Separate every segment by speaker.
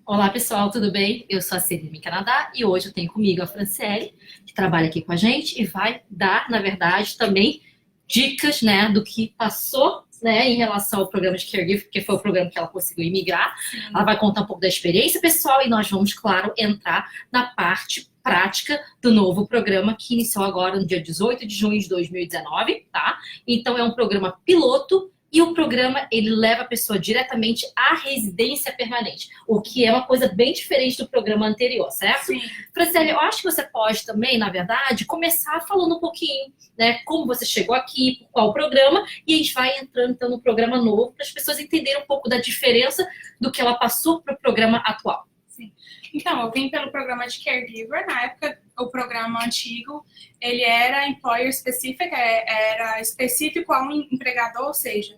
Speaker 1: Olá pessoal, tudo bem? Eu sou a Celine Canadá e hoje eu tenho comigo a Franciele, que trabalha aqui com a gente e vai dar, na verdade, também dicas, né, do que passou, né, em relação ao programa de Caregiver, porque foi o programa que ela conseguiu imigrar. Ela vai contar um pouco da experiência pessoal e nós vamos, claro, entrar na parte prática do novo programa que iniciou agora no dia 18 de junho de 2019, tá? Então é um programa piloto. E o programa, ele leva a pessoa diretamente à residência permanente, o que é uma coisa bem diferente do programa anterior, certo?
Speaker 2: Sim.
Speaker 1: Franciele, eu acho que você pode também, na verdade, começar falando um pouquinho, né, como você chegou aqui, por qual programa, e a gente vai entrando então no programa novo, para as pessoas entenderem um pouco da diferença do que ela passou para o programa atual.
Speaker 2: Sim. Então, eu vim pelo programa de Caregiver. Na época, o programa antigo, ele era employer specific, era específico a um empregador, ou seja,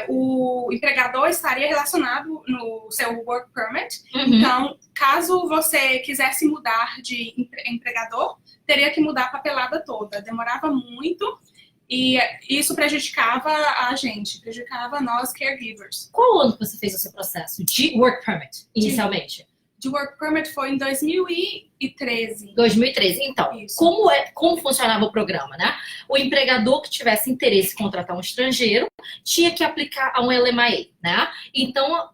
Speaker 2: o empregador estaria relacionado no seu work permit. Então, caso você quisesse mudar de empregador, teria que mudar a papelada toda. Demorava muito e isso prejudicava a gente, prejudicava nós, caregivers.
Speaker 1: Qual ano que você fez o seu processo de work permit, inicialmente?
Speaker 2: De work permit foi em 2013.
Speaker 1: 2013. Então,
Speaker 2: Isso.
Speaker 1: como funcionava o programa, né? O empregador que tivesse interesse em contratar um estrangeiro tinha que aplicar a um LMIA, né? Então,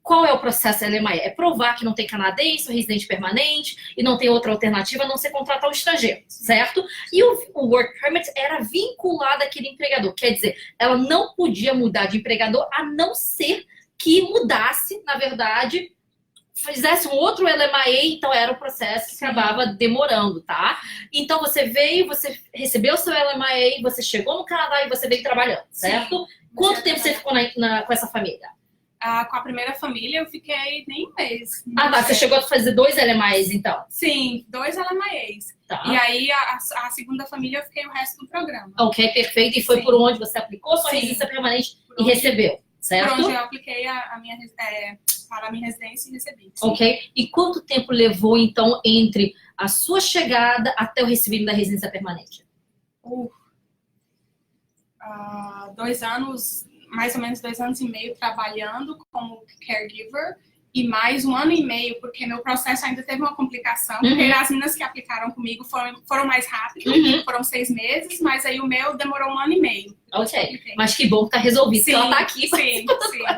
Speaker 1: qual é o processo LMIA? É provar que não tem canadense ou residente permanente e não tem outra alternativa a não ser contratar um estrangeiro, certo? E o work permit era vinculado àquele empregador. Quer dizer, ela não podia mudar de empregador a não ser que mudasse, na verdade, fizesse um outro LMIA, então era o processo que acabava demorando, tá? Então você veio, você recebeu o seu LMIA, você chegou no Canadá e você veio trabalhando, certo?
Speaker 2: Sim.
Speaker 1: Quanto tempo você ficou com essa família?
Speaker 2: Com a primeira família eu fiquei nem um mês.
Speaker 1: Tá. Você chegou a fazer 2 LMIAs, então?
Speaker 2: Sim, 2 LMIAs.
Speaker 1: Tá.
Speaker 2: E aí a segunda família eu fiquei o resto do programa.
Speaker 1: Ok, perfeito. E foi
Speaker 2: Sim.
Speaker 1: por onde você aplicou sua
Speaker 2: Sim.
Speaker 1: residência permanente e recebeu, certo?
Speaker 2: Por onde eu apliquei para a minha residência e recebi. Sim.
Speaker 1: Ok. E quanto tempo levou, então, entre a sua chegada até o recebimento da residência permanente?
Speaker 2: 2 anos, mais ou menos 2 anos e meio trabalhando como caregiver e mais 1 ano e meio, porque meu processo ainda teve uma complicação, porque as meninas que aplicaram comigo foram mais rápido, foram 6 meses, mas aí o meu demorou 1 ano e meio.
Speaker 1: Ok, mas que bom que tá resolvido, que ela tá aqui.
Speaker 2: Sim.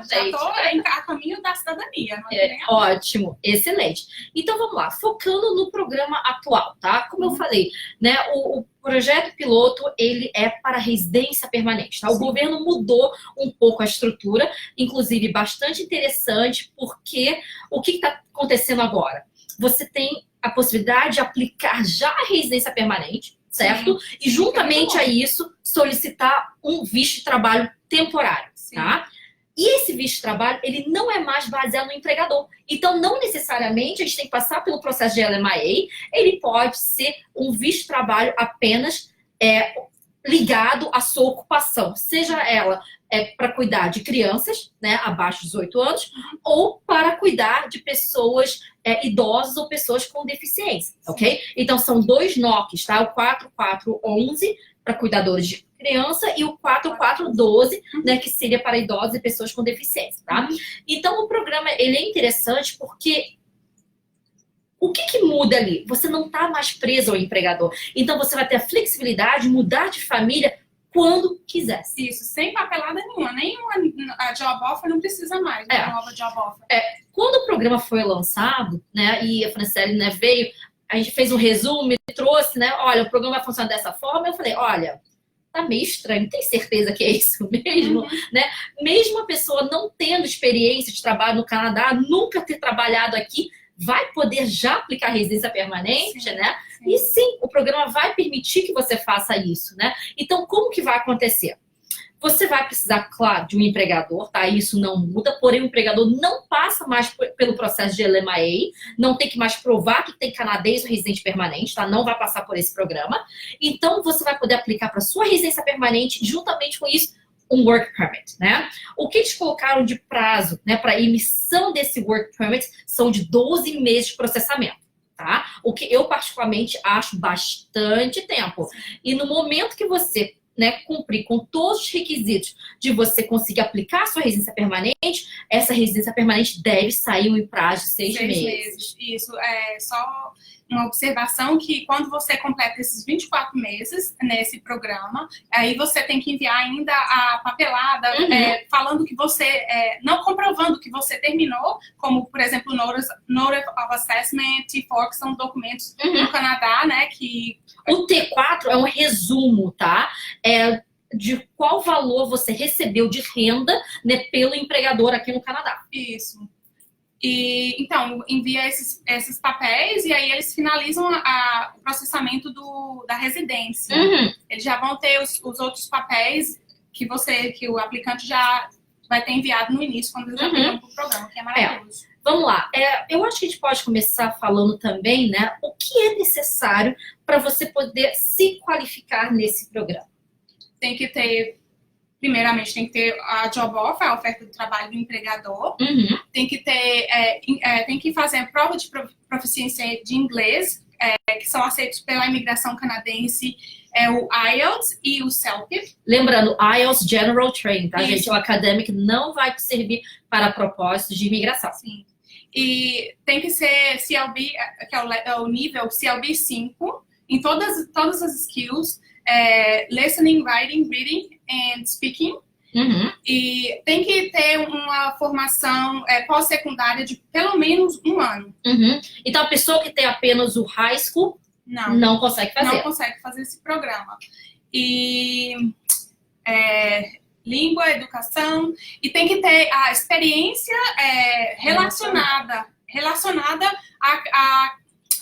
Speaker 2: Já tô a caminho da cidadania.
Speaker 1: Ótimo, excelente. Então vamos lá, focando no programa atual, tá? Como eu falei, né, o projeto piloto, ele é para residência permanente, tá? O governo mudou um pouco a estrutura, inclusive bastante interessante, porque o que está acontecendo agora? Você tem a possibilidade de aplicar já a residência permanente, certo? Sim. E juntamente a isso, solicitar um visto de trabalho temporário, tá? E esse visto de trabalho, ele não é mais baseado no empregador. Então, não necessariamente a gente tem que passar pelo processo de LMIA, ele pode ser um visto de trabalho apenas ligado à sua ocupação, seja ela para cuidar de crianças, né, abaixo de 18 anos, ou para cuidar de pessoas idosas ou pessoas com deficiência, ok? Então, são 2 NOCs, tá? O 4411 para cuidadores de criança e o 4412, né, que seria para idosos e pessoas com deficiência, tá? Então, o programa, ele é interessante porque o que muda ali? Você não está mais preso ao empregador. Então, você vai ter a flexibilidade de mudar de família quando quiser.
Speaker 2: Isso, sem papelada nenhuma. Nenhuma job offer não precisa mais, uma nova job offer.
Speaker 1: Quando o programa foi lançado, né, e a Franciele, né, veio, a gente fez um resumo e trouxe, né, olha, o programa vai funcionar dessa forma. Eu falei, olha, tá meio estranho, tem certeza que é isso mesmo? Né? Mesmo a pessoa não tendo experiência de trabalho no Canadá, nunca ter trabalhado aqui, vai poder já aplicar residência permanente, né? E sim, o programa vai permitir que você faça isso, né? Então, como que vai acontecer? Você vai precisar, claro, de um empregador, tá? Isso não muda, porém o empregador não passa mais pelo processo de LMIA, não tem que mais provar que tem canadense ou residente permanente, tá? Não vai passar por esse programa. Então, você vai poder aplicar para sua residência permanente, juntamente com isso, um work permit, né? O que eles colocaram de prazo, né, para emissão desse work permit são de 12 meses de processamento, tá? O que eu particularmente acho bastante tempo. E no momento que você né, cumprir com todos os requisitos de você conseguir aplicar a sua residência permanente, essa residência permanente deve sair em prazo de 6 meses.
Speaker 2: Isso, é só uma observação que quando você completa esses 24 meses nesse programa, aí você tem que enviar ainda a papelada falando que você, não comprovando que você terminou, como, por exemplo, Notice of Assessment, T4, que são documentos no Canadá, né, que...
Speaker 1: O T4 é um resumo, tá? De qual valor você recebeu de renda, né, pelo empregador aqui no Canadá.
Speaker 2: Isso. E, então, envia esses papéis e aí eles finalizam o processamento da residência. Eles já vão ter os outros papéis que o aplicante já vai ter enviado no início, quando eles aplicam para o programa, que é maravilhoso.
Speaker 1: Vamos lá. Eu acho que a gente pode começar falando também, né, o que é necessário para você poder se qualificar nesse programa.
Speaker 2: Tem que ter... Primeiramente, tem que ter a job offer, a oferta de trabalho do empregador. Tem que ter, tem que fazer a prova de proficiência de inglês, que são aceitos pela imigração canadense, o IELTS e o CELP. Lembrando,
Speaker 1: IELTS General Training, tá, gente? O academic não vai servir para propósitos de imigração.
Speaker 2: Sim. E tem que ser CLB, que é o nível CLB 5, em todas as skills, listening, writing, reading and speaking. E tem que ter uma formação pós-secundária de pelo menos 1 ano.
Speaker 1: Então, a pessoa que tem apenas o high school não consegue fazer.
Speaker 2: Não consegue fazer esse programa. E língua, educação, e tem que ter a experiência relacionada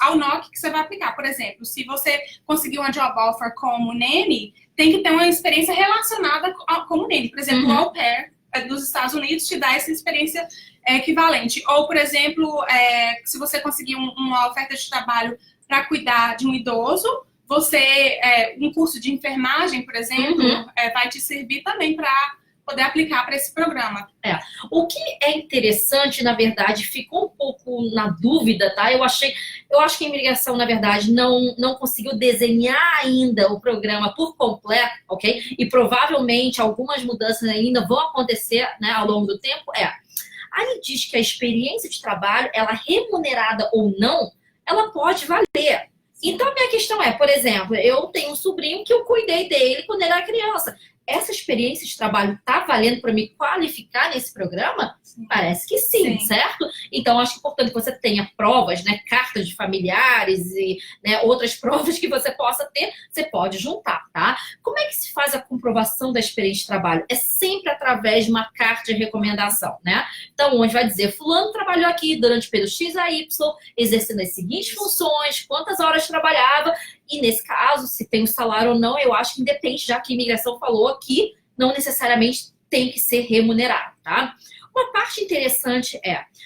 Speaker 2: ao NOC que você vai aplicar. Por exemplo, se você conseguir uma job offer como nanny, tem que ter uma experiência relacionada como nanny. Por exemplo, o au pair dos Estados Unidos te dá essa experiência equivalente. Ou, por exemplo, se você conseguir uma oferta de trabalho para cuidar de um idoso, um curso de enfermagem, por exemplo, vai te servir também para poder aplicar para esse programa.
Speaker 1: O que é interessante, na verdade, ficou um pouco na dúvida, tá? Eu acho que a imigração, na verdade, não conseguiu desenhar ainda o programa por completo, ok? E provavelmente algumas mudanças ainda vão acontecer, né, ao longo do tempo. Aí diz que a experiência de trabalho, ela remunerada ou não, ela pode valer. Então, a minha questão por exemplo, eu tenho um sobrinho que eu cuidei dele quando ele era criança. Essa experiência de trabalho está valendo para me qualificar nesse programa? Parece que sim, certo? Então, acho importante que você tenha provas, né, cartas de familiares e, né, outras provas que você possa ter, você pode juntar, tá? Como é que se faz a comprovação da experiência de trabalho? É sempre através de uma carta de recomendação, né? Então, onde vai dizer, fulano trabalhou aqui durante o período X a Y, exercendo as seguintes funções, quantas horas trabalhava, e nesse caso, se tem um salário ou não, eu acho que independe, já que a imigração falou aqui, não necessariamente tem que ser remunerado, tá? Uma parte interessante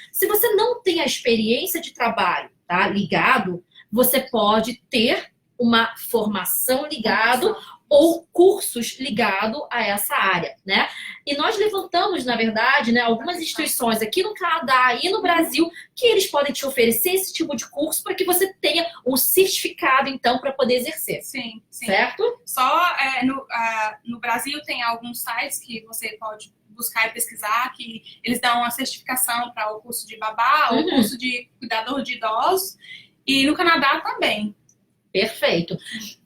Speaker 1: se você não tem a experiência de trabalho, tá, ligado, você pode ter uma formação ligado ou cursos ligados a essa área, né? E nós levantamos, na verdade, né, algumas instituições aqui no Canadá e no Brasil que eles podem te oferecer esse tipo de curso para que você tenha um certificado, então, para poder exercer.
Speaker 2: Sim.
Speaker 1: Certo?
Speaker 2: Só no Brasil tem alguns sites que você pode buscar e pesquisar, que eles dão uma certificação para o curso de babá ou o curso de cuidador de idosos. E no Canadá também.
Speaker 1: Perfeito.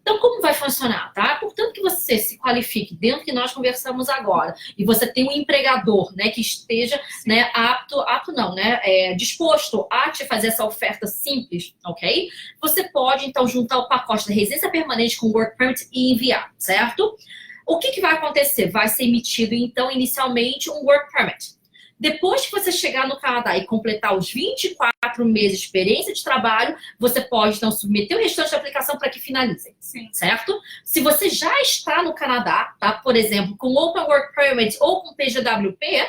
Speaker 1: Então, como vai funcionar, tá? Portanto, que você se qualifique dentro do que nós conversamos agora e você tem um empregador, né, que esteja, né, apto não, né, disposto a te fazer essa oferta simples, ok? Você pode, então, juntar o pacote da residência permanente com o Work Permit e enviar, certo? O que vai acontecer? Vai ser emitido, então, inicialmente, um Work Permit. Depois que você chegar no Canadá e completar os 24 meses de experiência de trabalho, você pode, então, submeter o restante da aplicação para que finalize. Certo? Se você já está no Canadá, tá? Por exemplo, com Open Work Permit ou com PGWP,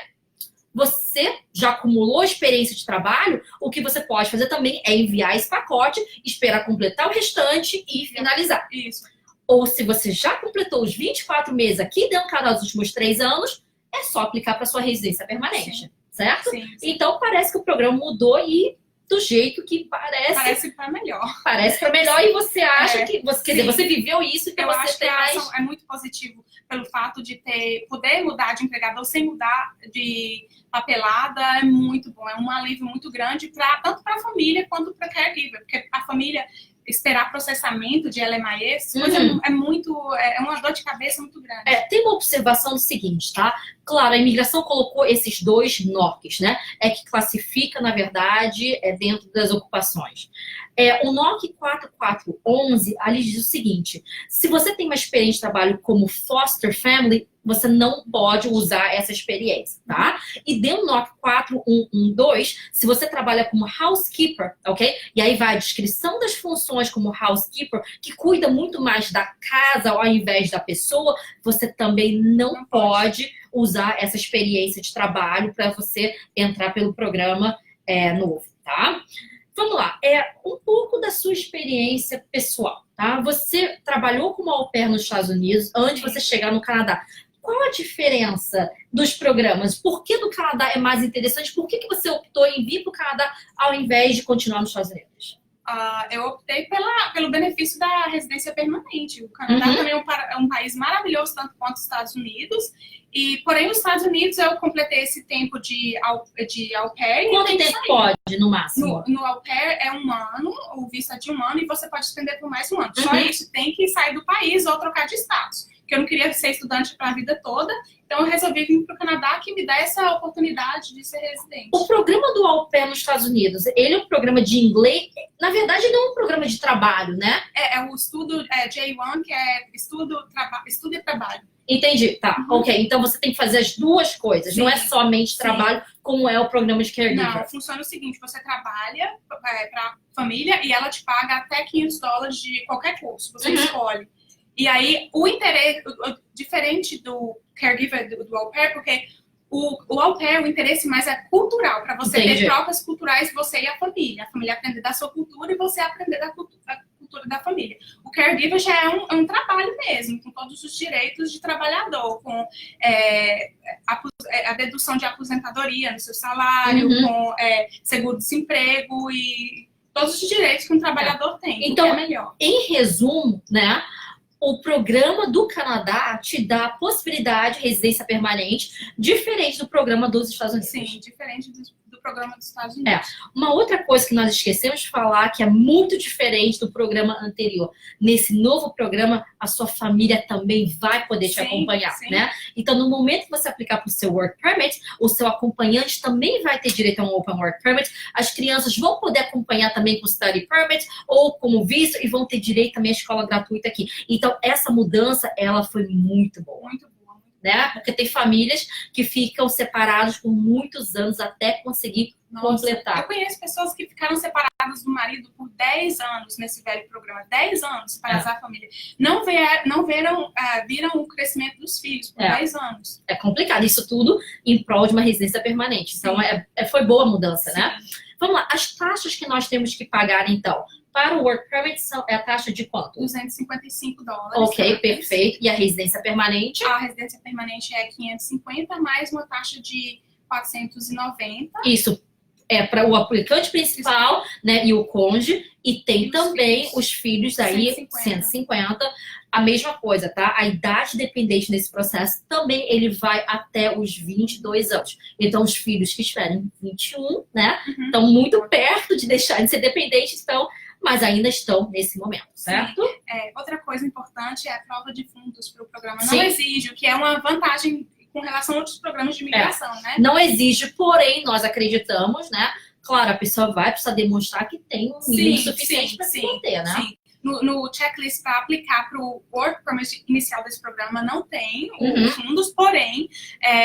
Speaker 1: você já acumulou experiência de trabalho, o que você pode fazer também é enviar esse pacote, esperar completar o restante e finalizar.
Speaker 2: Isso.
Speaker 1: Ou se você já completou os 24 meses aqui dentro do Canadá nos últimos 3 anos, é só aplicar para sua residência permanente, certo?
Speaker 2: Sim.
Speaker 1: Então, parece que o programa mudou e do jeito que parece.
Speaker 2: Parece para melhor.
Speaker 1: Parece para melhor e você acha que... Quer dizer, você viveu isso, então
Speaker 2: eu
Speaker 1: você
Speaker 2: acho
Speaker 1: tem
Speaker 2: que
Speaker 1: mais...
Speaker 2: é muito positivo pelo fato de poder mudar de empregador sem mudar de papelada, é muito bom. É um alívio muito grande, tanto para a família quanto para a caregiver, porque a família esperar processamento de LMIS é uma dor de cabeça muito grande.
Speaker 1: Tem uma observação do seguinte, tá? Claro, a imigração colocou esses dois NOCs, né? Que classifica, na verdade, dentro das ocupações. O NOC 4411, ali diz o seguinte: se você tem uma experiência de trabalho como foster family, você não pode usar essa experiência, tá? E dentro do NOC 4112, se você trabalha como housekeeper, ok? E aí vai a descrição das funções como housekeeper, que cuida muito mais da casa ao invés da pessoa, você também não pode usar essa experiência de trabalho para você entrar pelo programa novo, tá? Vamos lá, um pouco da sua experiência pessoal, tá? Você trabalhou como au pair nos Estados Unidos antes de você chegar no Canadá. Qual a diferença dos programas? Por que do Canadá é mais interessante? Por que você optou em vir para o Canadá ao invés de continuar nos Estados Unidos?
Speaker 2: Eu optei pelo benefício da residência permanente. O Canadá também é um país maravilhoso, tanto quanto os Estados Unidos. Porém, nos Estados Unidos eu completei esse tempo de au pair.
Speaker 1: Quanto tempo pode, no máximo?
Speaker 2: No au pair é 1 ano, o visto é de 1 ano, e você pode estender por mais 1 ano. Só isso, tem que sair do país ou trocar de status. Porque eu não queria ser estudante para a vida toda, então eu resolvi vir para o Canadá, que me dá essa oportunidade de ser residente.
Speaker 1: O programa do au pair nos Estados Unidos, ele é um programa de inglês, na verdade ele não é um programa de trabalho, né?
Speaker 2: É o estudo J1, que é estudo e trabalho.
Speaker 1: Entendi, tá, ok. Então você tem que fazer as duas coisas, não é somente trabalho, como é o programa de caregiver.
Speaker 2: Não, funciona o seguinte, você trabalha para a família e ela te paga até $500 de qualquer curso, você escolhe. E aí, o interesse, diferente do caregiver, do au pair, porque o au pair, o interesse mais é cultural, para você ter trocas culturais, você e a família aprender da sua cultura e você aprender da cultura da família. O caregiver já é um trabalho mesmo, com todos os direitos de trabalhador, com a dedução de aposentadoria no seu salário, com seguro-desemprego e todos os direitos que um trabalhador tem.
Speaker 1: Então,
Speaker 2: é melhor.
Speaker 1: Em resumo, né? O programa do Canadá te dá a possibilidade de residência permanente, diferente do programa dos Estados Unidos.
Speaker 2: Sim, diferente do programa dos Estados Unidos.
Speaker 1: Uma outra coisa que nós esquecemos de falar, que é muito diferente do programa anterior. Nesse novo programa, a sua família também vai poder te acompanhar, né? Então, no momento que você aplicar para o seu Work Permit, o seu acompanhante também vai ter direito a um Open Work Permit. As crianças vão poder acompanhar também com o Study Permit ou como visto e vão ter direito também à escola gratuita aqui. Então, essa mudança, ela foi muito boa.
Speaker 2: Muito boa.
Speaker 1: Né? Porque tem famílias que ficam separadas por muitos anos até conseguir completar.
Speaker 2: Eu conheço pessoas que ficaram separadas do marido por 10 anos nesse velho programa. 10 anos separadas da família. Não viram o crescimento dos filhos por 10 anos. É
Speaker 1: complicado. Isso tudo em prol de uma residência permanente. Então, foi boa a mudança, né? Vamos lá. As taxas que nós temos que pagar, então. Para o Work Permit, é a taxa de quanto?
Speaker 2: $255.
Speaker 1: Ok, perfeito. E a residência permanente?
Speaker 2: A residência permanente é 550, mais uma taxa de 490.
Speaker 1: Isso é para o aplicante principal, né, e o cônjuge. E tem também os filhos aí, 150. A mesma coisa, tá? A idade dependente nesse processo também ele vai até os 22 anos. Então, os filhos que estiverem 21, né, estão muito perto de deixar de ser dependentes, então... mas ainda estão nesse momento, certo?
Speaker 2: Outra coisa importante é a prova de fundos para o programa. Não exige, o que é uma vantagem com relação a outros programas de imigração, né?
Speaker 1: Não exige, porém, nós acreditamos, né? Claro, a pessoa vai precisar demonstrar que tem um mínimo suficiente para se manter, né?
Speaker 2: Sim. No checklist para aplicar para o Work Permit inicial desse programa não tem os fundos, porém,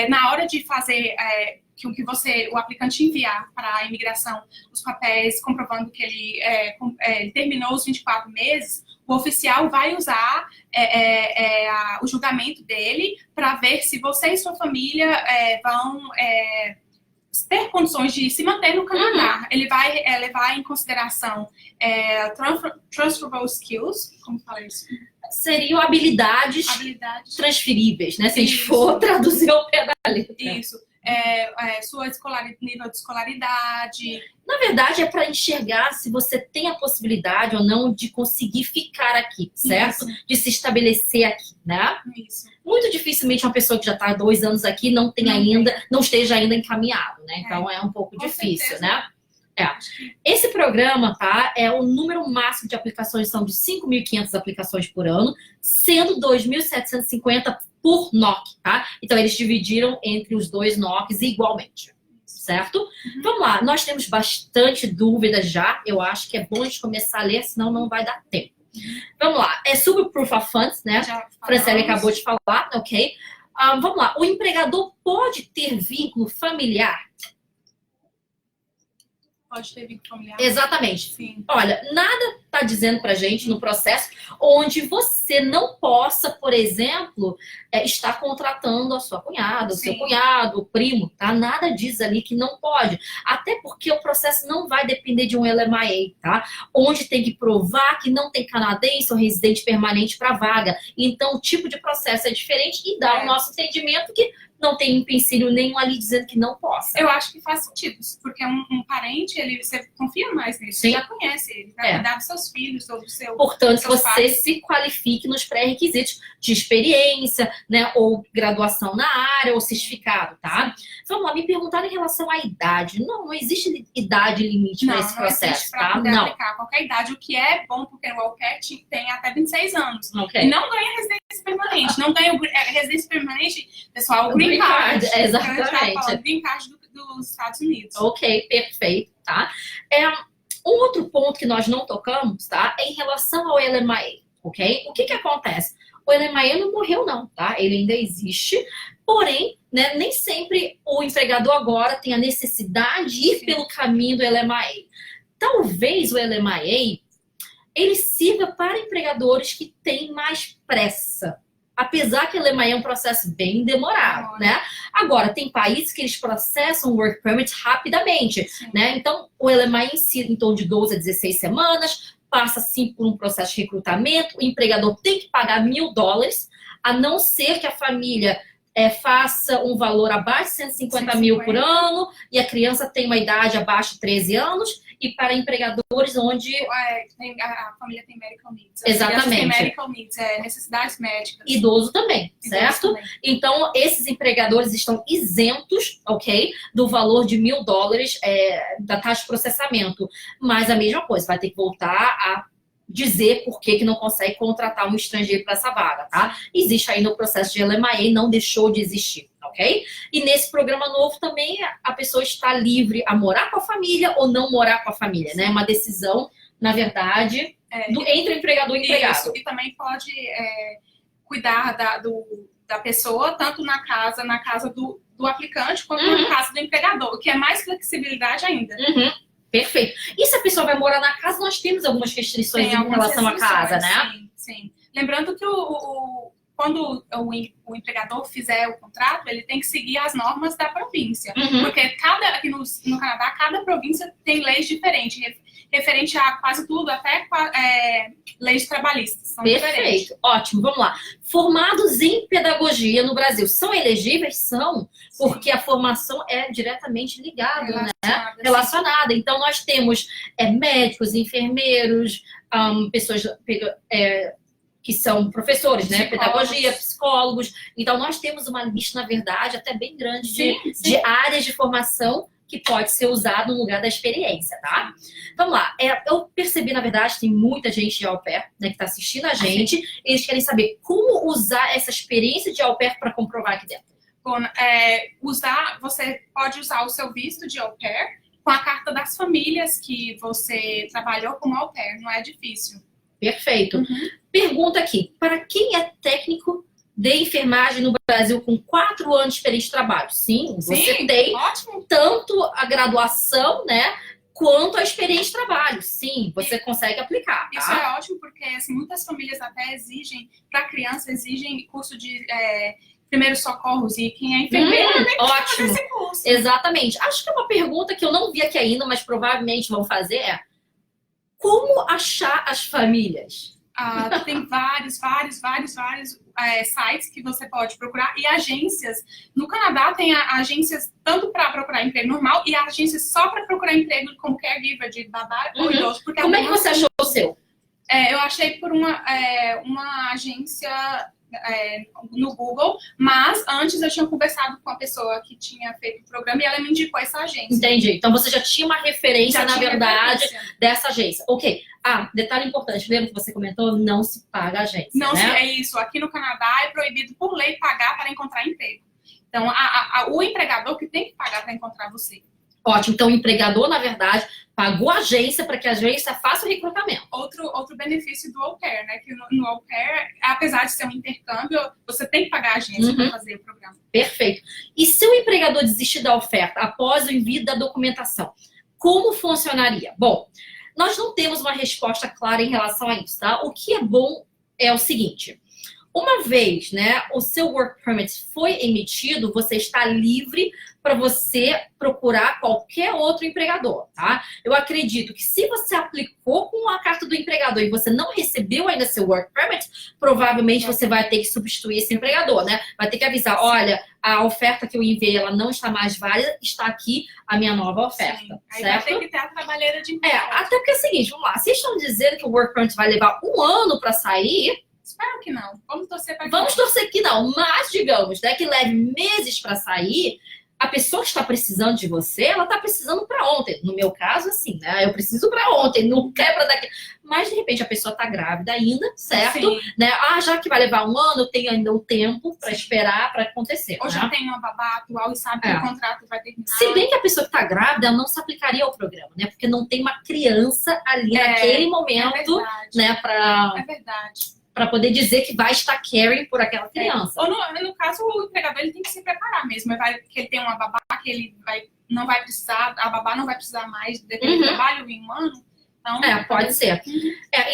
Speaker 2: na hora de fazer... que o aplicante enviar para a imigração os papéis comprovando que ele terminou os 24 meses, o oficial vai usar o julgamento dele para ver se você e sua família vão ter condições de se manter no Canadá. Ele vai levar em consideração transferable skills, como fala isso?
Speaker 1: Seriam habilidades transferíveis, né? Se a gente for traduzir ao pé da letra.
Speaker 2: Isso. sua nível de escolaridade.
Speaker 1: Na verdade, é para enxergar se você tem a possibilidade ou não de conseguir ficar aqui, certo?
Speaker 2: Isso.
Speaker 1: De se estabelecer aqui, né?
Speaker 2: Isso.
Speaker 1: Muito dificilmente uma pessoa que já está há 2 anos aqui não esteja ainda encaminhado, né? Então é um pouco
Speaker 2: Com
Speaker 1: difícil,
Speaker 2: certeza.
Speaker 1: né? Esse programa, tá? O número máximo de aplicações são de 5.500 aplicações por ano, sendo 2.750 por NOC, tá? Então eles dividiram entre os 2 NOCs igualmente, certo? Vamos lá, nós temos bastante dúvidas já. Eu acho que é bom a gente começar a ler, senão não vai dar tempo. Vamos lá, é sobre o Proof of Funds, né? Franciele acabou de falar, ok? Vamos lá, o empregador pode ter vínculo familiar?
Speaker 2: Pode ter vínculo familiar?
Speaker 1: Exatamente.
Speaker 2: Sim.
Speaker 1: Olha, nada está dizendo pra gente no processo onde você não possa, por exemplo, estar contratando a sua cunhada, o seu cunhado, o primo, tá? Nada diz ali que não pode. Até porque o processo não vai depender de um LMIA, tá? Onde tem que provar que não tem canadense ou residente permanente para vaga. Então, o tipo de processo é diferente e dá o nosso entendimento que não tem empecilho nenhum ali dizendo que não possa.
Speaker 2: Eu acho que faz sentido, porque um parente, você confia mais nele, você já conhece ele, vai cuidar dos seus filhos, ou do seu...
Speaker 1: Portanto, você se qualifique nos pré-requisitos de experiência, né, ou graduação na área, ou certificado, tá? Vamos lá, me perguntaram em relação à idade. Não existe idade limite para esse processo, tá?
Speaker 2: Não aplicar qualquer idade, o que é bom, porque o au pair tem até 26 anos.
Speaker 1: Okay.
Speaker 2: E não ganha residência permanente. Não ganha residência permanente, pessoal, o Green Card.
Speaker 1: Exatamente.
Speaker 2: A gente vai falar Green Card dos Estados Unidos.
Speaker 1: Ok, perfeito, tá? Um outro ponto que nós não tocamos, tá? É em relação ao LMIA, ok? O que acontece? O LMIA não morreu não, tá? Ele ainda existe, porém, né, nem sempre o empregador agora tem a necessidade de ir pelo caminho do LMIA. Talvez o LMIA, ele sirva para empregadores que têm mais pressa. Apesar que o LMIA é um processo bem demorado, né? Agora, tem países que eles processam o Work Permit rapidamente, né? Então, o LMIA em si, em torno de 12 a 16 semanas, passa, sim, por um processo de recrutamento, o empregador tem que pagar $1.000, a não ser que a família faça um valor abaixo de 150 mil por ano e a criança tem uma idade abaixo de 13 anos, e para empregadores onde...
Speaker 2: a família tem medical needs.
Speaker 1: Exatamente.
Speaker 2: Tem medical needs, necessidades médicas.
Speaker 1: Idoso também, certo?
Speaker 2: Idoso também.
Speaker 1: Então, esses empregadores estão isentos, ok? Do valor de $1.000 da taxa de processamento. Mas a mesma coisa, vai ter que voltar a dizer por que não consegue contratar um estrangeiro para essa vaga, tá? Existe ainda o processo de LMIA, não deixou de existir, ok? E nesse programa novo também a pessoa está livre a morar com a família ou não morar com a família, né? Uma decisão, na verdade, entre empregador e empregado.
Speaker 2: Isso, e também pode cuidar da pessoa, tanto na casa do aplicante, quanto na casa do empregador, que é mais flexibilidade ainda.
Speaker 1: Perfeito. E se a pessoa vai morar na casa, nós temos algumas restrições em relação à casa, né?
Speaker 2: Sim. Lembrando que quando o empregador fizer o contrato, ele tem que seguir as normas da província. Porque aqui no Canadá, cada província tem leis diferentes, referente a quase tudo, até leis trabalhistas. São
Speaker 1: Perfeito.
Speaker 2: Diferentes.
Speaker 1: Ótimo, vamos lá. Formados em pedagogia no Brasil, são elegíveis? São, porque a formação é diretamente ligada, relacionada. Então, nós temos médicos, enfermeiros, pessoas que são professores, né? Pedagogia, psicólogos. Então, nós temos uma lista, na verdade, até bem grande de áreas de formação que pode ser usado no lugar da experiência, tá? Vamos lá. Eu percebi, na verdade, tem muita gente de au pair, né, que está assistindo a gente. Eles querem saber como usar essa experiência de au pair para comprovar aqui dentro.
Speaker 2: Bom, você pode usar o seu visto de au pair com a carta das famílias que você trabalhou como au pair. Não é difícil.
Speaker 1: Perfeito. Pergunta aqui. Para quem é técnico de enfermagem no Brasil com 4 anos de experiência de trabalho? Sim, você tem tanto a graduação, né, quanto a experiência de trabalho. Sim, você consegue aplicar. Tá?
Speaker 2: Isso é ótimo porque assim, muitas famílias até exigem, para criança, exigem curso de primeiros socorros, e quem é enfermeira nem precisa fazer esse curso.
Speaker 1: Exatamente. Acho que é uma pergunta que eu não vi aqui ainda, mas provavelmente vão fazer como achar as famílias?
Speaker 2: Tem vários sites que você pode procurar e agências. No Canadá tem agências tanto para procurar emprego normal e agências só para procurar emprego como caregiver, de babá ou idoso. Porque
Speaker 1: como é que você achou o seu?
Speaker 2: Eu achei por uma agência no Google, mas antes eu tinha conversado com a pessoa que tinha feito o programa e ela me indicou essa agência.
Speaker 1: Entendi. Então você já tinha uma referência, na verdade,
Speaker 2: referência
Speaker 1: dessa agência. Ok. Detalhe importante, lembra que você comentou? Não se paga agência,
Speaker 2: Não,
Speaker 1: né?
Speaker 2: É isso. Aqui no Canadá é proibido por lei pagar para encontrar emprego. Então, o empregador que tem que pagar para encontrar você.
Speaker 1: Ótimo. Então o empregador, na verdade, pagou a agência para que a agência faça o recrutamento.
Speaker 2: Outro benefício do au pair, né? Que no au pair, apesar de ser um intercâmbio, você tem que pagar a agência para fazer o programa.
Speaker 1: Perfeito. E se o empregador desistir da oferta após o envio da documentação, como funcionaria? Bom, nós não temos uma resposta clara em relação a isso, tá? O que é bom é o seguinte: uma vez, né, o seu work permit foi emitido, você está livre para você procurar qualquer outro empregador, tá? Eu acredito que se você aplicou com a carta do empregador e você não recebeu ainda seu work permit, provavelmente você vai ter que substituir esse empregador, né? Vai ter que avisar, olha, a oferta que eu enviei, ela não está mais válida, está aqui a minha nova oferta,
Speaker 2: Sim. Aí
Speaker 1: certo?
Speaker 2: vai ter que ter a trabalheira de emprego.
Speaker 1: Até porque é o seguinte, vamos lá, vocês estão dizendo que o work permit vai levar 1 ano para sair?
Speaker 2: Espero que não. Vamos torcer para que
Speaker 1: Vamos torcer que não, mas digamos, né, que leve meses para sair. A pessoa que está precisando de você, ela está precisando para ontem. No meu caso, assim, né? Eu preciso para ontem, não quebra daqui. Mas, de repente, a pessoa está grávida ainda, certo?
Speaker 2: Sim.
Speaker 1: Né? Já que vai levar 1 ano, eu tenho ainda um tempo para esperar para acontecer.
Speaker 2: Ou
Speaker 1: né?
Speaker 2: já tem uma babá atual e sabe que o contrato vai terminar.
Speaker 1: Se bem que a pessoa que está grávida ela não se aplicaria ao programa, né? Porque não tem uma criança ali naquele momento, né?
Speaker 2: É verdade.
Speaker 1: Para poder dizer que vai estar caring por aquela criança.
Speaker 2: Ou no caso, o empregador ele tem que se preparar mesmo. Que ele tem uma babá que ele não vai precisar, a babá não vai precisar mais daquele trabalho em 1 ano. Então,
Speaker 1: pode ser.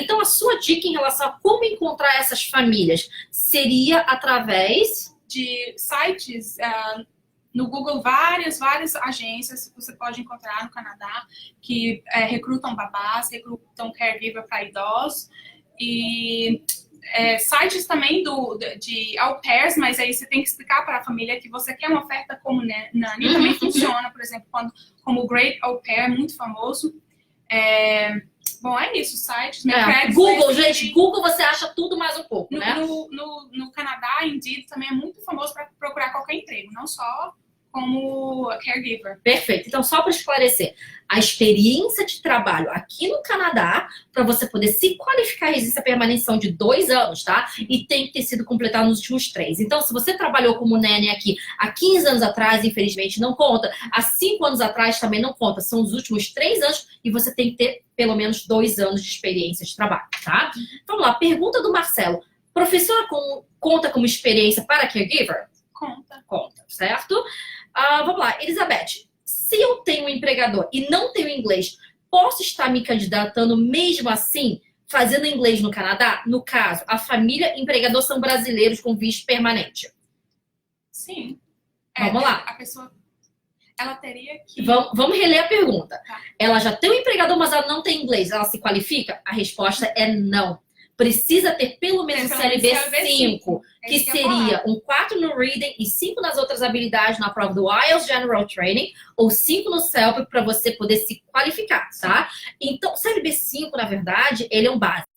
Speaker 1: Então, a sua dica em relação a como encontrar essas famílias seria através
Speaker 2: de sites. No Google, várias agências que você pode encontrar no Canadá que recrutam babás, recrutam caregiver para idosos. E sites também de au pairs, mas aí você tem que explicar para a família que você quer uma oferta como nanny. Também funciona, por exemplo, como o Great Au Pair, é muito famoso. Bom, é isso, sites.
Speaker 1: Google, gente, Google você acha tudo mais um pouco, né?
Speaker 2: No Canadá, Indeed também é muito famoso para procurar qualquer emprego, não só como caregiver.
Speaker 1: Perfeito. Então, só para esclarecer, a experiência de trabalho aqui no Canadá, para você poder se qualificar, residência permanente são de 2 anos, tá? E tem que ter sido completado nos últimos 3. Então, se você trabalhou como nanny aqui há 15 anos atrás, infelizmente não conta. Há 5 anos atrás também não conta. São os últimos 3 anos e você tem que ter pelo menos 2 anos de experiência de trabalho, tá? Vamos lá, pergunta do Marcelo. Professora conta como experiência para caregiver? Conta, certo? Vamos lá, Elizabeth. Se eu tenho um empregador e não tenho inglês, posso estar me candidatando mesmo assim, fazendo inglês no Canadá? No caso, a família e o empregador são brasileiros com visto permanente.
Speaker 2: Sim.
Speaker 1: Vamos lá.
Speaker 2: A pessoa, ela teria que...
Speaker 1: Vamos reler a pergunta.
Speaker 2: Tá.
Speaker 1: Ela já tem um empregador, mas ela não tem inglês. Ela se qualifica? A resposta é não. Precisa ter pelo menos o CLB 5, que seria um 4 no Reading e 5 nas outras habilidades na prova do IELTS General Training, ou 5 no CELP para você poder se qualificar, tá? Então, o CLB 5, na verdade, ele é um básico,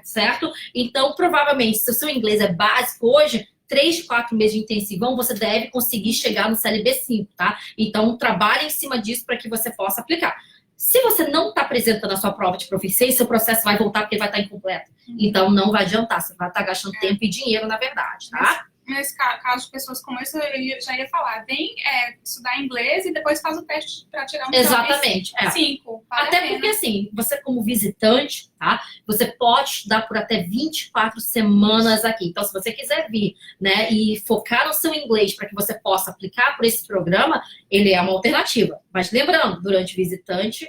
Speaker 1: certo? Então, provavelmente, se o seu inglês é básico hoje, 3, 4 meses de intensivão, você deve conseguir chegar no CLB 5, tá? Então, trabalhe em cima disso para que você possa aplicar. Se você não está apresentando a sua prova de proficiência, o processo vai voltar porque vai estar incompleto. Então, não vai adiantar. Você vai estar gastando tempo e dinheiro, na verdade, tá?
Speaker 2: Nesse caso de pessoas como essa, eu já ia falar. Vem estudar inglês e depois faz o teste para tirar um
Speaker 1: Exatamente.
Speaker 2: 5.
Speaker 1: Até porque, assim, você como visitante, tá? Você pode estudar por até 24 semanas aqui. Então, se você quiser vir, né, e focar no seu inglês para que você possa aplicar por esse programa, ele é uma alternativa. Mas lembrando,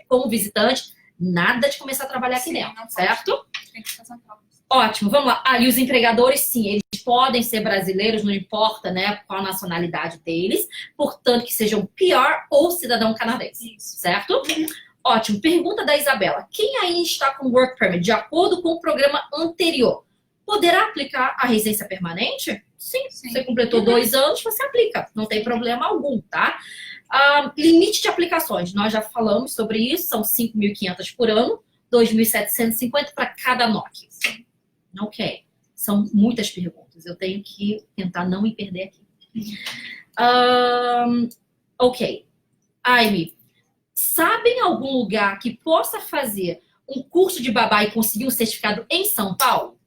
Speaker 1: como visitante, nada de começar a trabalhar aqui dentro, certo?
Speaker 2: Tem que fazer uma prova.
Speaker 1: Ótimo, vamos lá. E os empregadores, sim, eles podem ser brasileiros, não importa, né, qual a nacionalidade deles, portanto, que sejam PR ou cidadão canadense, certo? Ótimo. Pergunta da Isabela. Quem ainda está com Work Permit de acordo com o programa anterior, poderá aplicar a residência permanente? Sim. Você completou 2 anos, você aplica. Não tem problema algum, tá? Limite de aplicações. Nós já falamos sobre isso. São 5.500 por ano. 2.750 para cada NOC. Ok. São muitas perguntas. Eu tenho que tentar não me perder aqui. Ok. Amy, sabem algum lugar que possa fazer um curso de babá e conseguir um certificado em São Paulo?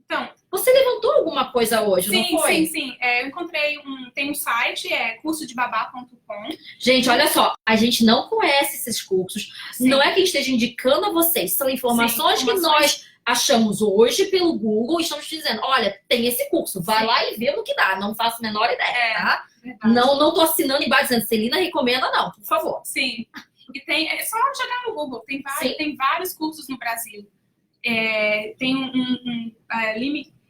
Speaker 2: Então,
Speaker 1: você levantou alguma coisa hoje, não foi?
Speaker 2: Sim. Eu encontrei tem um site, cursodebabá.com.
Speaker 1: Gente, olha só, a gente não conhece esses cursos. Sim. Não é que a gente esteja indicando a vocês, são informações que nós achamos hoje pelo Google e estamos dizendo, olha, tem esse curso, vai lá e vê no que dá. Não faço a menor ideia, tá? Verdade. Não tô assinando embaixo dizendo, Celina recomenda, não, por favor.
Speaker 2: Sim. E é só jogar no Google, tem vários cursos no Brasil. Tem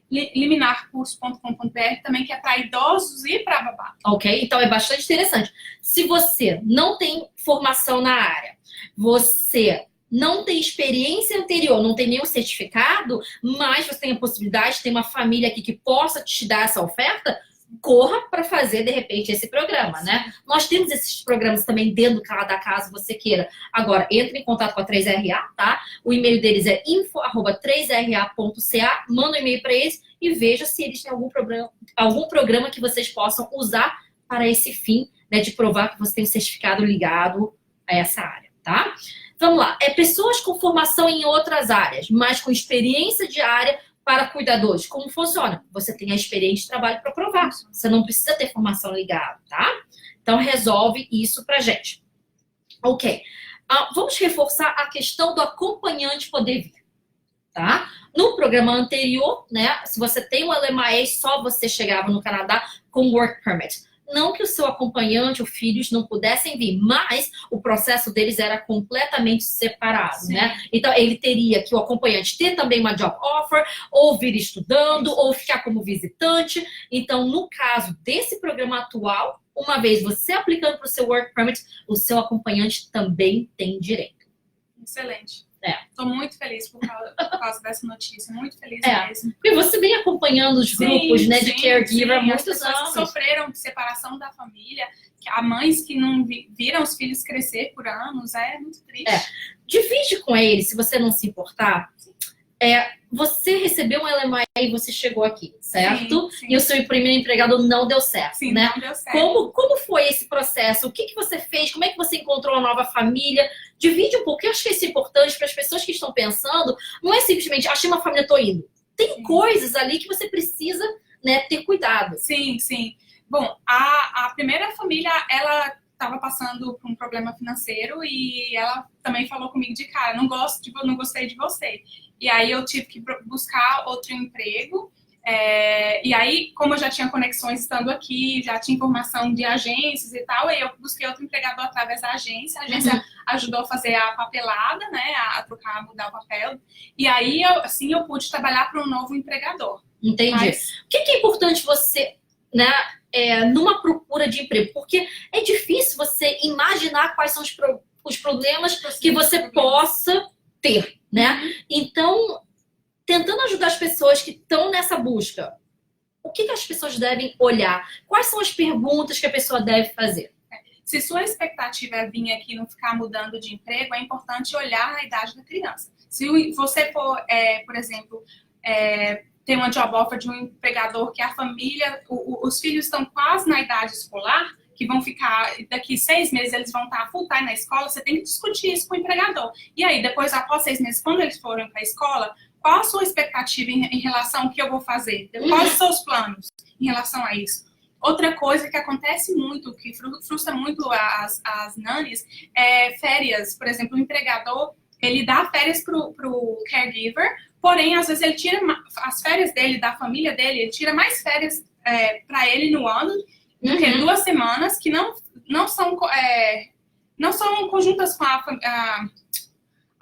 Speaker 2: liminarcurso.com.br também, que é para idosos e para babá.
Speaker 1: Ok, então é bastante interessante. Se você não tem formação na área, você não tem experiência anterior, não tem nenhum certificado, mas você tem a possibilidade de ter uma família aqui que possa te dar essa oferta, corra para fazer, de repente, esse programa, né? Nós temos esses programas também dentro da casa, você queira. Agora, entre em contato com a 3RA, tá? O e-mail deles é info@3ra.ca, manda um e-mail para eles e veja se eles têm algum programa que vocês possam usar para esse fim, né? De provar que você tem um certificado ligado a essa área, tá? Vamos lá. Pessoas com formação em outras áreas, mas com experiência de área para cuidadores. Como funciona? Você tem a experiência de trabalho para provar. Você não precisa ter formação ligada, tá? Então, resolve isso pra gente. Ok. Vamos reforçar a questão do acompanhante poder vir, tá? No programa anterior, né? Se você tem o LMIA, só você chegava no Canadá com Work Permit. Não que o seu acompanhante ou filhos não pudessem vir, mas o processo deles era completamente separado, sim, né? Então, ele teria que o acompanhante ter também uma job offer, ou vir estudando, ou ficar como visitante. Então, no caso desse programa atual, uma vez você aplicando para o seu Work Permit, o seu acompanhante também tem direito.
Speaker 2: Excelente. Estou muito feliz por causa dessa notícia, muito feliz mesmo.
Speaker 1: Porque você vem acompanhando os grupos, né, de caregiver há muitos anos.
Speaker 2: Que sofreram de separação da família, há mães que não viram os filhos crescer por anos, é muito triste.
Speaker 1: Divide com eles, se você não se importar. Você recebeu um LMIA e você chegou aqui, certo? Sim. E o seu primeiro empregado não deu certo,
Speaker 2: sim,
Speaker 1: né?
Speaker 2: Não deu certo.
Speaker 1: Como foi esse processo? O que você fez? Como é que você encontrou uma nova família? Divide um pouco. Eu acho que isso é importante para as pessoas que estão pensando. Não é simplesmente, achei uma família, tô indo. Tem coisas ali que você precisa, né, ter cuidado.
Speaker 2: Sim. Bom, a primeira família, ela estava passando por um problema financeiro e ela também falou comigo de cara, não gostei de você. E aí eu tive que buscar outro emprego. E aí, como eu já tinha conexões estando aqui, já tinha informação de agências e tal, aí eu busquei outro empregador através da agência. A agência ajudou a fazer a papelada, né, a trocar, mudar o papel. E aí, eu pude trabalhar para um novo empregador.
Speaker 1: Entendi. O que é importante você, né, numa procura de emprego? Porque é difícil você imaginar quais são os problemas que você possa ter, né? Então, tentando ajudar as pessoas que estão nessa busca, o que as pessoas devem olhar? Quais são as perguntas que a pessoa deve fazer?
Speaker 2: Se sua expectativa é vir aqui e não ficar mudando de emprego, é importante olhar a idade da criança. Se você for, por exemplo, ter uma job offer de um empregador que a família, os filhos estão quase na idade escolar, que vão ficar, daqui 6 meses eles vão estar full time na escola, você tem que discutir isso com o empregador. E aí, depois, após 6 meses, quando eles forem para a escola, qual a sua expectativa em relação ao que eu vou fazer? Quais os seus planos em relação a isso? Outra coisa que acontece muito, que frustra muito as nannies, é férias. Por exemplo, o empregador, ele dá férias pro caregiver, porém, às vezes, ele tira as férias dele, da família dele, ele tira mais férias para ele no ano, do que 2 semanas, que não são conjuntas com a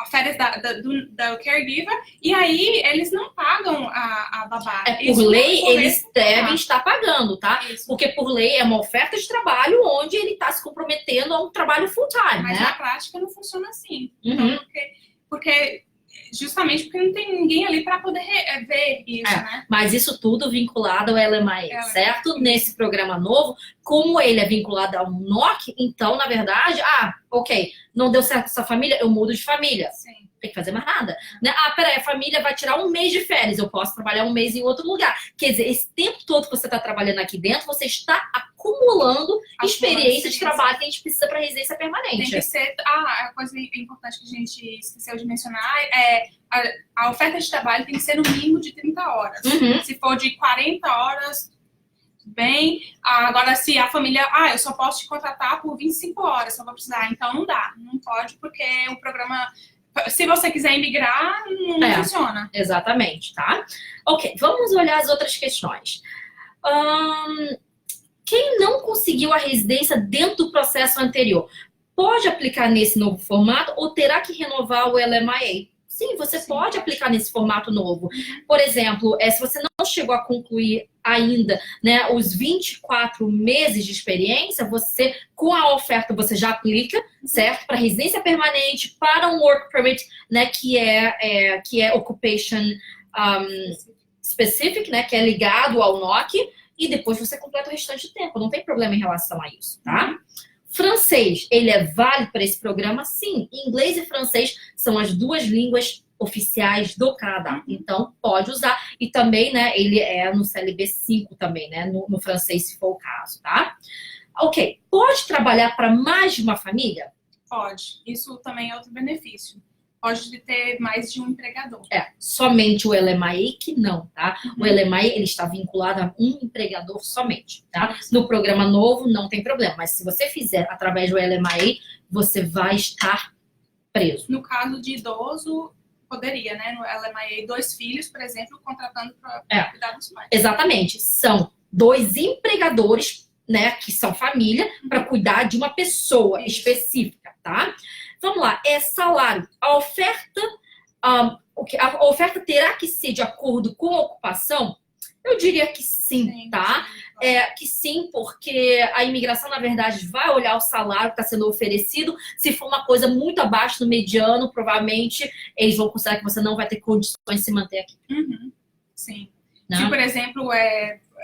Speaker 2: férias da caregiver, e aí eles não pagam a babá.
Speaker 1: Por lei, eles devem estar pagando, tá?
Speaker 2: Isso.
Speaker 1: Porque por lei é uma oferta de trabalho onde ele está se comprometendo a um trabalho full-time,
Speaker 2: Mas
Speaker 1: né?
Speaker 2: na prática não funciona assim.
Speaker 1: Uhum.
Speaker 2: Então, justamente porque não tem ninguém ali para poder ver isso, né?
Speaker 1: Mas isso tudo vinculado ao LMIA, certo? Nesse programa novo, como ele é vinculado ao NOC, então, na verdade, ok, não deu certo com essa família, eu mudo de família.
Speaker 2: Sim.
Speaker 1: Tem que fazer mais nada. Né? Peraí, a família vai tirar um mês de férias, eu posso trabalhar um mês em outro lugar. Quer dizer, esse tempo todo que você está trabalhando aqui dentro, você está acumulando experiência de trabalho que a gente precisa para residência permanente.
Speaker 2: Tem que ser... a coisa importante que a gente esqueceu de mencionar é a oferta de trabalho tem que ser no mínimo de 30 horas.
Speaker 1: Uhum.
Speaker 2: Se for de 40 horas, bem. Agora, se a família... eu só posso te contratar por 25 horas, só vou precisar. Então, não dá. Não pode, porque o programa... Se você quiser imigrar, não funciona.
Speaker 1: Exatamente, tá? Ok, vamos olhar as outras questões. Quem não conseguiu a residência dentro do processo anterior, pode aplicar nesse novo formato ou terá que renovar o LMIA? Sim, você pode aplicar nesse formato novo. Por exemplo, se você não chegou a concluir ainda, né, os 24 meses de experiência, você, com a oferta, você já aplica, certo? Para residência permanente, para um work permit, né, que é occupation specific, né, que é ligado ao NOC, e depois você completa o restante do tempo. Não tem problema em relação a isso, tá? Francês, ele é válido para esse programa? Sim. Inglês e francês são as duas línguas oficiais do Canadá. Então, pode usar. E também, né, ele é no CLB 5 também, né, no francês, se for o caso, tá? Ok. Pode trabalhar para mais de uma família?
Speaker 2: Pode. Isso também é outro benefício. Pode ter mais de um empregador.
Speaker 1: Somente o LMIA que não, tá? O LMIA, ele está vinculado a um empregador somente, tá? No programa novo, não tem problema. Mas se você fizer através do LMIA, você vai estar preso.
Speaker 2: No caso de idoso, poderia, né? No LMIA, 2 filhos, por exemplo, contratando para cuidar dos pais.
Speaker 1: Exatamente. São 2 empregadores, né? Que são família, para cuidar de uma pessoa específica, tá? Vamos lá, salário. A oferta terá que ser de acordo com a ocupação? Eu diria que sim, tá? Que sim, porque a imigração, na verdade, vai olhar o salário que está sendo oferecido. Se for uma coisa muito abaixo do mediano, provavelmente eles vão considerar que você não vai ter condições de se manter aqui.
Speaker 2: Sim.
Speaker 1: Não?
Speaker 2: Se, por exemplo,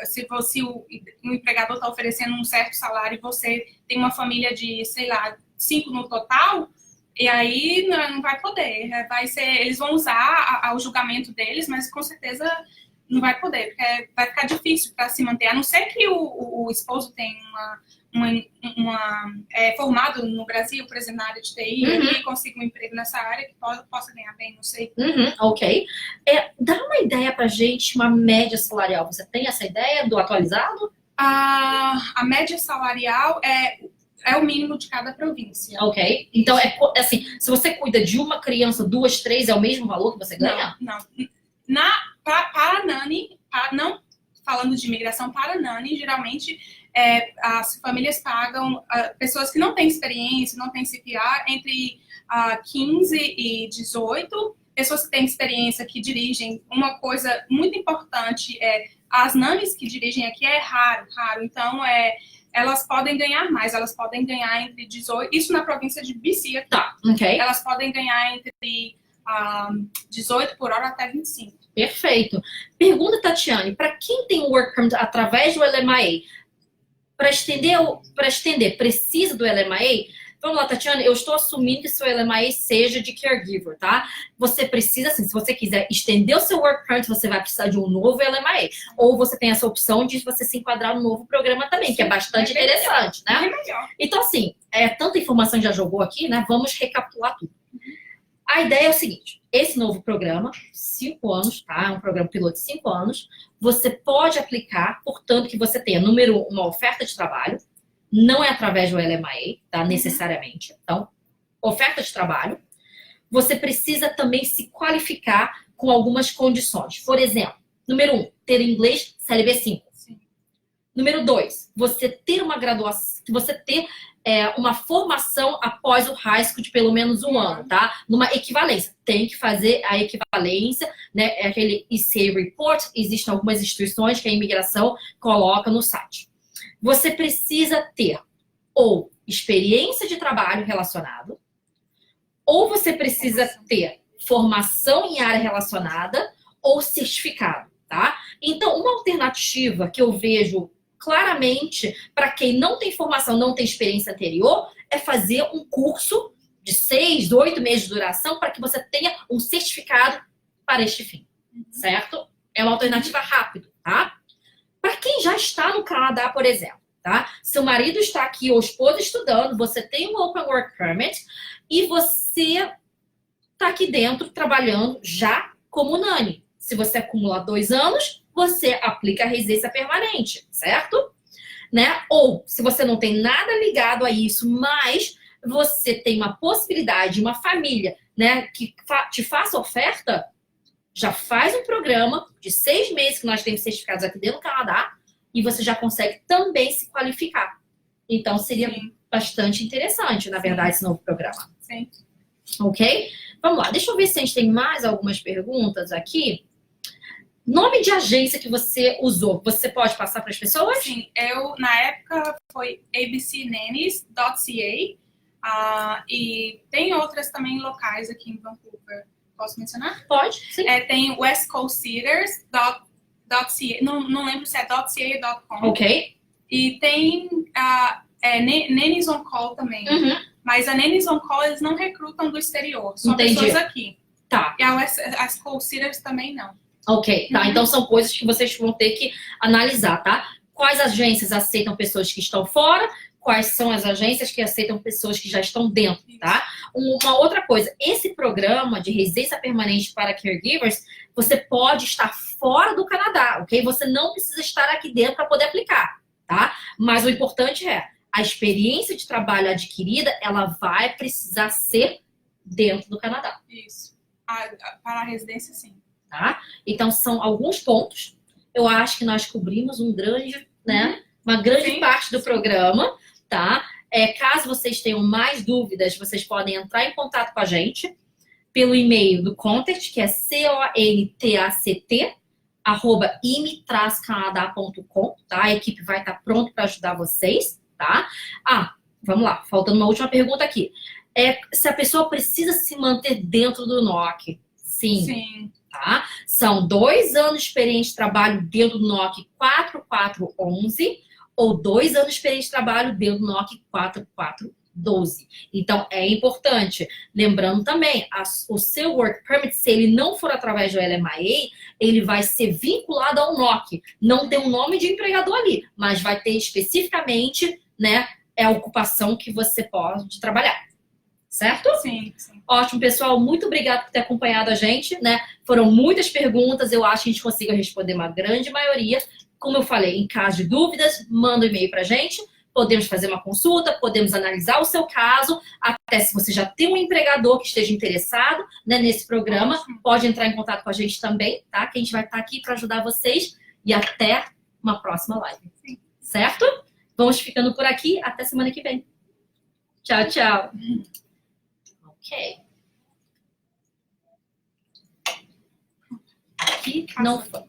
Speaker 2: se o empregador está oferecendo um certo salário e você tem uma família de, sei lá, 5 no total... E aí não vai poder, eles vão usar o julgamento deles, mas com certeza não vai poder, porque vai ficar difícil para se manter, a não ser que o esposo tenha formado no Brasil, por exemplo, na área de TI, e consiga um emprego nessa área que possa ganhar bem, não sei.
Speaker 1: Ok. Dá uma ideia pra gente, uma média salarial. Você tem essa ideia do atualizado?
Speaker 2: A média salarial é o mínimo de cada província.
Speaker 1: Ok. Então, assim, se você cuida de uma criança, 2, 3, é o mesmo valor que você ganha?
Speaker 2: Não. Para Nani, não falando de imigração, para Nani, geralmente as famílias pagam pessoas que não têm experiência, não têm CPR, entre 15 e 18. Pessoas que têm experiência, que dirigem. Uma coisa muito importante as nanis que dirigem aqui é raro. Então, elas podem ganhar mais, elas podem ganhar entre 18, isso na província de BC aqui.
Speaker 1: Tá, ok.
Speaker 2: Elas podem ganhar entre 18 por hora até 25.
Speaker 1: Perfeito. Pergunta, Tatiane, para quem tem o Work Permit através do LMIA, para estender, precisa do LMIA? Vamos lá, Tatiana, eu estou assumindo que seu LMIA seja de caregiver, tá? Você precisa, assim, se você quiser estender o seu Work Permit, você vai precisar de um novo LMIA. Ou você tem essa opção de você se enquadrar no novo programa também, que é bastante interessante, né? Então, assim, tanta informação já jogou aqui, né? Vamos recapitular tudo. A ideia é o seguinte, esse novo programa, 5 anos, tá? É um programa piloto de 5 anos. Você pode aplicar, portanto, que você tenha, número 1, uma oferta de trabalho. Não é através do LMIA, tá? Necessariamente. Então, oferta de trabalho. Você precisa também se qualificar com algumas condições. Por exemplo, número 1, ter inglês CLB 5. Número 2, você ter uma graduação, você ter uma formação após o high school de pelo menos um ano, tá? Numa equivalência. Tem que fazer a equivalência, né? É aquele ECA Report. Existem algumas instituições que a imigração coloca no site. Você precisa ter ou experiência de trabalho relacionado, ou você precisa ter formação em área relacionada ou certificado, tá? Então, uma alternativa que eu vejo claramente para quem não tem formação, não tem experiência anterior, é fazer um curso de 6, 8 meses de duração para que você tenha um certificado para este fim, certo? É uma alternativa rápida, tá? Para quem já está no Canadá, por exemplo, tá? Seu marido está aqui ou esposa estudando, você tem um Open Work Permit e você está aqui dentro trabalhando já como nani. Se você acumular 2 anos, você aplica a residência permanente, certo? Né? Ou, se você não tem nada ligado a isso, mas você tem uma possibilidade, uma família, né, que te faça oferta, já faz um programa de 6 meses que nós temos certificados aqui dentro do Canadá e você já consegue também se qualificar. Então, seria bastante interessante, na verdade, esse novo programa.
Speaker 2: Sim.
Speaker 1: Ok? Vamos lá, deixa eu ver se a gente tem mais algumas perguntas aqui. Nome de agência que você usou, você pode passar para as pessoas?
Speaker 2: Sim, na época, foi abcnannies.ca e tem outras também locais aqui em Vancouver. Posso mencionar?
Speaker 1: Pode, sim.
Speaker 2: Tem westcoasttheaters.ca, não lembro se é .ca ou .com.
Speaker 1: Ok.
Speaker 2: E tem Nannies on Call também. Mas a Nannies on Call, eles não recrutam do exterior, são pessoas aqui.
Speaker 1: Tá.
Speaker 2: E as Coasters também não.
Speaker 1: Ok, tá. Então são coisas que vocês vão ter que analisar, tá? Quais agências aceitam pessoas que estão fora, quais são as agências que aceitam pessoas que já estão dentro, tá? Uma outra coisa, esse programa de residência permanente para caregivers, você pode estar fora do Canadá, ok? Você não precisa estar aqui dentro para poder aplicar, tá? Mas o importante é, a experiência de trabalho adquirida, ela vai precisar ser dentro do Canadá.
Speaker 2: Isso. Para a residência, sim.
Speaker 1: Tá? Então, são alguns pontos. Eu acho que nós cobrimos uma grande parte do programa, tá? Caso vocês tenham mais dúvidas, vocês podem entrar em contato com a gente pelo e-mail do Contact, que é contact@ime-canadá.com, tá? A equipe vai estar pronta para ajudar vocês, tá? Vamos lá, faltando uma última pergunta aqui. Se a pessoa precisa se manter dentro do NOC? Sim. Tá? São 2 anos de experiência de trabalho dentro do NOC 4411 ou 2 anos de experiência de trabalho dentro do NOC 4412. Então, é importante. Lembrando também, o seu Work Permit, se ele não for através do LMIA, ele vai ser vinculado ao NOC. Não tem um nome de empregador ali, mas vai ter especificamente, né, a ocupação que você pode trabalhar. Certo?
Speaker 2: Sim.
Speaker 1: Ótimo, pessoal. Muito obrigada por ter acompanhado a gente, né? Foram muitas perguntas. Eu acho que a gente conseguiu responder uma grande maioria. Como eu falei, em caso de dúvidas, manda um e-mail pra gente. Podemos fazer uma consulta, podemos analisar o seu caso. Até se você já tem um empregador que esteja interessado, né, nesse programa, pode entrar em contato com a gente também, tá? Que a gente vai estar aqui para ajudar vocês. E até uma próxima live.
Speaker 2: Sim.
Speaker 1: Certo? Vamos ficando por aqui. Até semana que vem. Tchau, tchau. Ok. Aqui não foi.